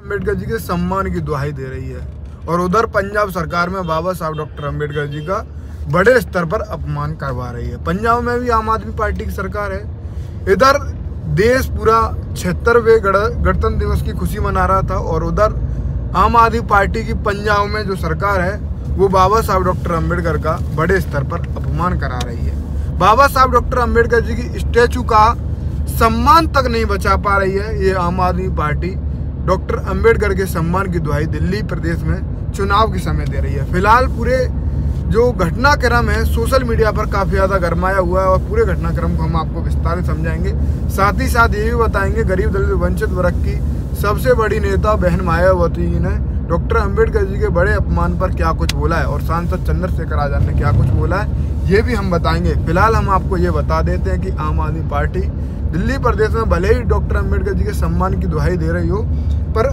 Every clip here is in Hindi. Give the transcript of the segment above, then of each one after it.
अम्बेडकर जी के सम्मान की दुहाई दे रही है और उधर पंजाब सरकार में बाबा साहब डॉक्टर अम्बेडकर जी का बड़े स्तर पर अपमान करवा रही है। पंजाब में भी आम आदमी पार्टी की सरकार है। इधर देश पूरा 76वें गणतंत्र दिवस की खुशी मना रहा था और उधर आम आदमी पार्टी की पंजाब में जो सरकार है वो बाबा साहब डॉक्टर अम्बेडकर का बड़े स्तर पर अपमान करा रही है। बाबा साहब डॉक्टर अम्बेडकर जी की स्टैचू का सम्मान तक नहीं बचा पा रही है ये आम आदमी पार्टी। डॉक्टर अम्बेडकर के सम्मान की दुहाई दिल्ली प्रदेश में चुनाव के समय दे रही है। फिलहाल पूरे जो घटनाक्रम है सोशल मीडिया पर काफ़ी ज़्यादा गरमाया हुआ है और पूरे घटनाक्रम को हम आपको विस्तारित समझाएंगे। साथ ही साथ ये भी बताएंगे गरीब दलित वंचित वर्ग की सबसे बड़ी नेता बहन मायावती जी ने डॉक्टर अम्बेडकर जी के बड़े अपमान पर क्या कुछ बोला है और सांसद चंद्रशेखर आजाद ने क्या कुछ बोला है ये भी हम बताएंगे। फिलहाल हम आपको ये बता देते हैं कि आम आदमी पार्टी दिल्ली प्रदेश में भले ही डॉक्टर अम्बेडकर जी के सम्मान की दुहाई दे रही हो पर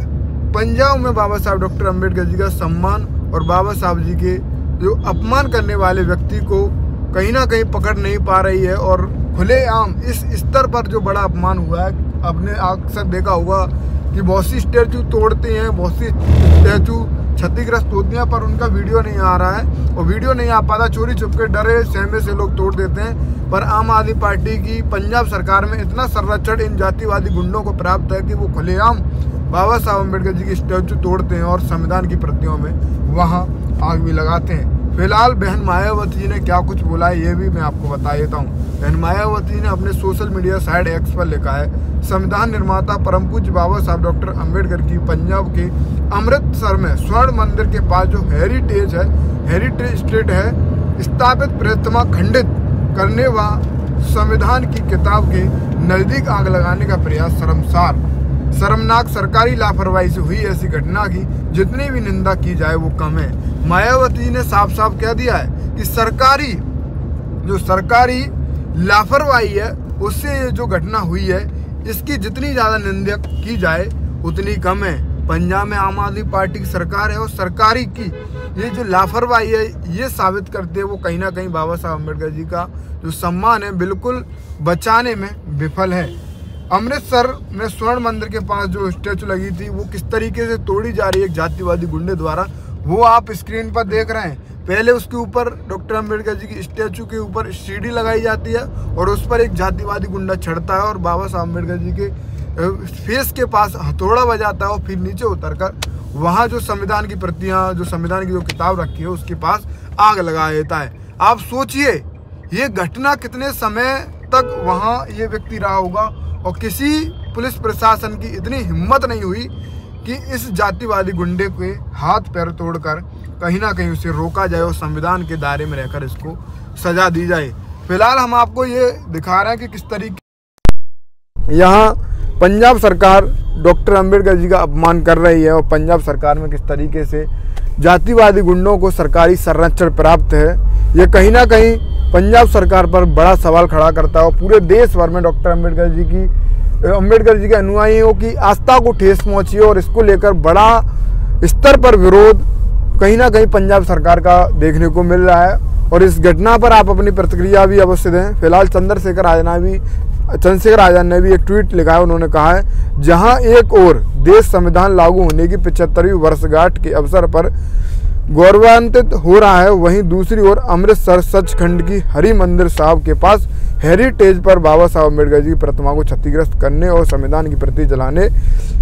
पंजाब में बाबा साहब डॉक्टर अम्बेडकर जी का सम्मान और बाबा साहब जी के जो अपमान करने वाले व्यक्ति को कहीं ना कहीं पकड़ नहीं पा रही है। और खुलेआम इस स्तर पर जो बड़ा अपमान हुआ है, आपने अक्सर देखा होगा कि बहुत सी स्टैचू तोड़ते हैं, बहुत सी स्टैचू क्षतिग्रस्त होती हैं पर उनका वीडियो नहीं आ रहा है और वीडियो नहीं आ पाता, चोरी छुपके डरे सहमे से लोग तोड़ देते हैं। पर आम आदमी पार्टी की पंजाब सरकार में इतना संरक्षण इन जातिवादी गुंडों को प्राप्त है कि वो खुलेआम बाबा साहब अम्बेडकर जी की स्टैचू तोड़ते हैं और संविधान की प्रतियों में वहाँ आग भी लगाते हैं। फिलहाल बहन मायावती जी ने क्या कुछ बोला है ये भी मैं आपको बता देता हूँ। बहन मायावती ने अपने सोशल मीडिया साइट एक्स पर लिखा है, संविधान निर्माता परम पूज्य बाबा साहब डॉक्टर अम्बेडकर की पंजाब के अमृतसर में स्वर्ण मंदिर के पास जो हेरिटेज स्ट्रीट है स्थापित प्रतिमा खंडित करने व संविधान की किताब के नज़दीक आग लगाने का प्रयास शर्मनाक सरकारी लापरवाही से हुई ऐसी घटना की जितनी भी निंदा की जाए वो कम है। मायावती ने साफ साफ कह दिया है कि सरकारी लापरवाही है उससे ये जो घटना हुई है इसकी जितनी ज़्यादा निंदा की जाए उतनी कम है। पंजाब में आम आदमी पार्टी की सरकार है और सरकारी की ये जो लापरवाही है ये साबित करते हैं वो कहीं ना कहीं बाबा साहब अम्बेडकर जी का जो सम्मान है बिल्कुल बचाने में विफल है। अमृतसर में स्वर्ण मंदिर के पास जो स्टैचू लगी थी वो किस तरीके से तोड़ी जा रही है एक जातिवादी गुंडे द्वारा वो आप स्क्रीन पर देख रहे हैं। पहले उसके ऊपर डॉक्टर अम्बेडकर जी की स्टैचू के ऊपर सीढ़ी लगाई जाती है और उस पर एक जातिवादी गुंडा चढ़ता है और बाबा साहब अम्बेडकर जी के फेस के पास हथौड़ा बजाता है और फिर नीचे उतरकर वहाँ जो संविधान की प्रतियाँ जो संविधान की जो किताब रखी है उसके पास आग लगा देता है। आप सोचिए ये घटना कितने समय तक वहाँ ये व्यक्ति रहा होगा और किसी पुलिस प्रशासन की इतनी हिम्मत नहीं हुई कि इस जातिवादी गुंडे के हाथ पैर तोड़कर कहीं ना कहीं उसे रोका जाए और संविधान के दायरे में रहकर इसको सजा दी जाए। फिलहाल हम आपको ये दिखा रहे हैं कि किस तरीके यहाँ पंजाब सरकार डॉक्टर अम्बेडकर जी का अपमान कर रही है और पंजाब सरकार में किस तरीके से जातिवादी गुंडों को सरकारी संरक्षण प्राप्त है। ये कहीं ना कहीं पंजाब सरकार पर बड़ा सवाल खड़ा करता है और पूरे देश भर में डॉक्टर अम्बेडकर जी के अनुयायियों की आस्था को ठेस पहुंची है और इसको लेकर बड़ा स्तर पर विरोध कहीं ना कहीं पंजाब सरकार का देखने को मिल रहा है। और इस घटना पर आप अपनी प्रतिक्रिया भी अवश्य दें। फिलहाल चंद्रशेखर आजाद ने भी एक ट्वीट लिखा है। उन्होंने कहा है जहां एक ओर देश संविधान लागू होने की 75वीं वर्षगांठ के अवसर पर गौरवान्वित हो रहा है वहीं दूसरी ओर अमृतसर सचखंड की हरि मंदिर साहब के पास हेरिटेज पर बाबा साहब अम्बेडकर जी की प्रतिमा को क्षतिग्रस्त करने और संविधान की प्रति जलाने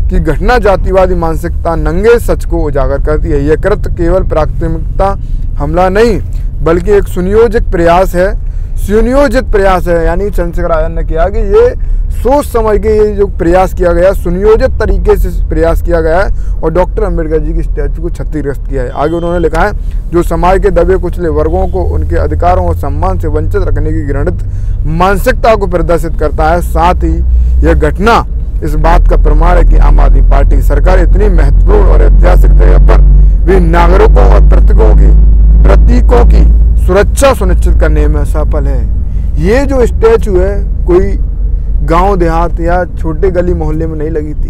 की घटना जातिवादी मानसिकता नंगे सच को उजागर करती है। यह कृत्य केवल प्राथमिकता हमला नहीं बल्कि एक सुनियोजित प्रयास है। यानी चंद्रशेखर आजाद ने किया कि ये सोच समझ के ये जो प्रयास किया गया सुनियोजित तरीके से प्रयास किया गया है और डॉक्टर अम्बेडकर जी की स्टैचू को क्षतिग्रस्त किया है। आगे उन्होंने लिखा है जो समाज के दबे कुचले वर्गों को उनके अधिकारों और सम्मान से वंचित रखने की घृणित मानसिकता को प्रदर्शित करता है। साथ ही यह घटना इस बात का प्रमाण है कि आम आदमी पार्टी सरकार इतनी महत्वपूर्ण और ऐतिहासिक जगह पर भी नागरिकों और प्रतीकों की सुरक्षा सुनिश्चित करने में सफल है। ये जो स्टैचू है कोई गांव देहात या छोटे गली मोहल्ले में नहीं लगी थी,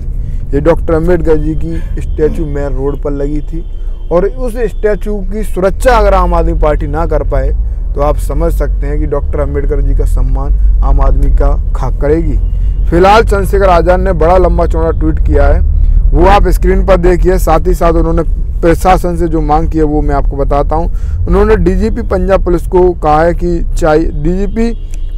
ये डॉक्टर अम्बेडकर जी की स्टैचू मेन रोड पर लगी थी और उस स्टैचू की सुरक्षा अगर आम आदमी पार्टी ना कर पाए तो आप समझ सकते हैं कि डॉक्टर अम्बेडकर जी का सम्मान आम आदमी का खाक करेगी। फिलहाल चंद्रशेखर आजाद ने बड़ा लंबा चौड़ा ट्वीट किया है वो आप स्क्रीन पर देखिए। साथ ही साथ उन्होंने प्रशासन से जो मांग की है वो मैं आपको बताता हूँ। उन्होंने डीजीपी पंजाब पुलिस को कहा है कि डीजीपी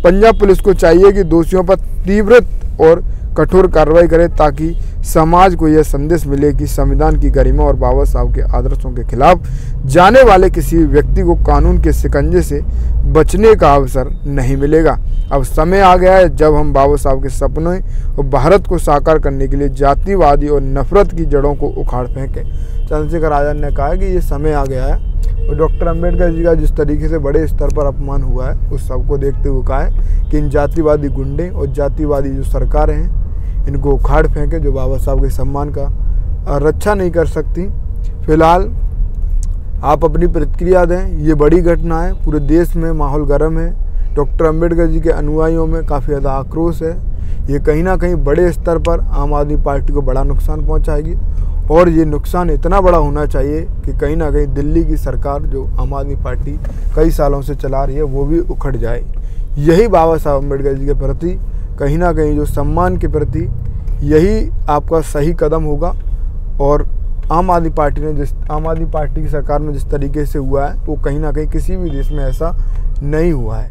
पंजाब पुलिस को चाहिए कि दोषियों पर तीव्र और कठोर कार्रवाई करे, ताकि समाज को यह संदेश मिले कि संविधान की गरिमा और बाबा साहब के आदर्शों के खिलाफ जाने वाले किसी व्यक्ति को कानून के शिकंजे से बचने का अवसर नहीं मिलेगा। अब समय आ गया है जब हम बाबा साहब के सपनों और भारत को साकार करने के लिए जातिवादी और नफरत की जड़ों को उखाड़ फेंकें। चंद्रशेखर आज़ाद ने कहा कि ये समय आ गया है और डॉक्टर अंबेडकर जी का जिस तरीके से बड़े स्तर पर अपमान हुआ है उस सबको देखते हुए कहा है कि इन जातिवादी गुंडे और जातिवादी जो सरकारें हैं इनको उखाड़ फेंके, जो बाबा साहब के सम्मान का रक्षा नहीं कर सकती। फिलहाल आप अपनी प्रतिक्रिया दें। ये बड़ी घटना है, पूरे देश में माहौल गर्म है। डॉक्टर अंबेडकर जी के अनुयायियों में काफ़ी ज़्यादा आक्रोश है। ये कहीं ना कहीं बड़े स्तर पर आम आदमी पार्टी को बड़ा नुकसान पहुंचाएगी और ये नुकसान इतना बड़ा होना चाहिए कि कहीं ना कहीं दिल्ली की सरकार जो आम आदमी पार्टी कई सालों से चला रही है वो भी उखड़ जाए। यही बाबा साहब अम्बेडकर जी के प्रति कहीं ना कहीं जो सम्मान के प्रति यही आपका सही कदम होगा। और आम आदमी पार्टी की सरकार में जिस तरीके से हुआ है वो कहीं ना कहीं किसी भी देश में ऐसा नहीं हुआ है।